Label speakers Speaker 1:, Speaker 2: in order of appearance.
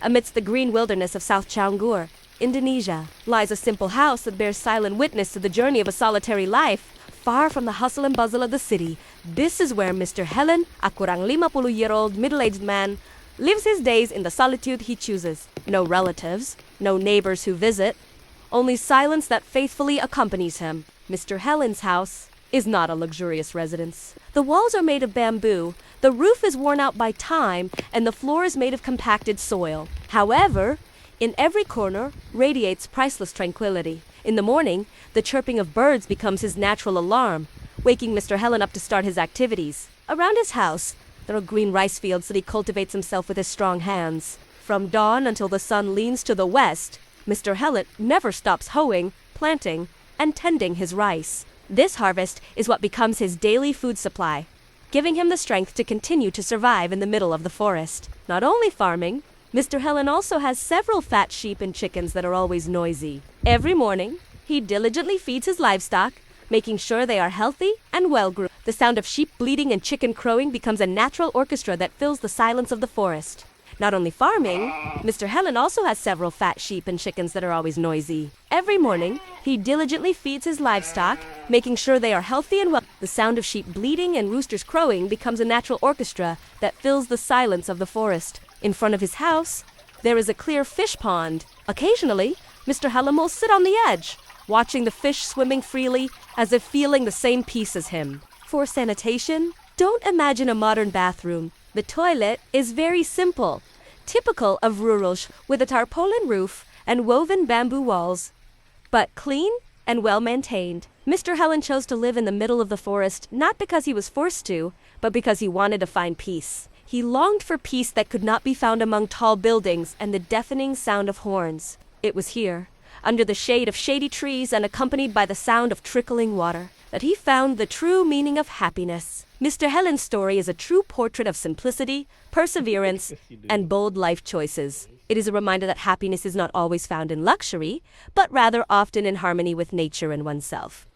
Speaker 1: Amidst the green wilderness of South Canggur, Indonesia, lies a simple house that bears silent witness to the journey of a solitary life, far from the hustle and bustle of the city. This is where Mr. Helen, a kurang 50-year-old middle-aged man, lives his days in the solitude he chooses. No relatives, no neighbors who visit, only silence that faithfully accompanies him. Mr. Helen's house is not a luxurious residence. The walls are made of bamboo, the roof is worn out by time, and the floor is made of compacted soil. However, in every corner radiates priceless tranquility. In the morning, the chirping of birds becomes his natural alarm, waking Mr. Helen up to start his activities. Around his house, there are green rice fields that he cultivates himself with his strong hands. From dawn until the sun leans to the west, Mr. Helen never stops hoeing, planting, and tending his rice. This harvest is what becomes his daily food supply, giving him the strength to continue to survive in the middle of the forest. Not only farming, Mr. Helen also has several fat sheep and chickens that are always noisy. Every morning, he diligently feeds his livestock, making sure they are healthy and well-groomed. The sound of sheep bleating and chicken crowing becomes a natural orchestra that fills the silence of the forest. Not only farming, Mr. Helen also has several fat sheep and chickens that are always noisy. Every morning, he diligently feeds his livestock, making sure they are healthy and well. The sound of sheep bleating and roosters crowing becomes a natural orchestra that fills the silence of the forest. In front of his house, there is a clear fish pond. Occasionally, Mr. Helen will sit on the edge, watching the fish swimming freely as if feeling the same peace as him. For sanitation, don't imagine a modern bathroom. The toilet is very simple, typical of rurals with a tarpaulin roof and woven bamboo walls, but clean and well-maintained. Mr. Helen chose to live in the middle of the forest not because he was forced to, but because he wanted to find peace. He longed for peace that could not be found among tall buildings and the deafening sound of horns. It was here, under the shade of shady trees and accompanied by the sound of trickling water, that he found the true meaning of happiness. Mr. Helen's story is a true portrait of simplicity, perseverance, and bold life choices. It is a reminder that happiness is not always found in luxury, but rather often in harmony with nature and oneself.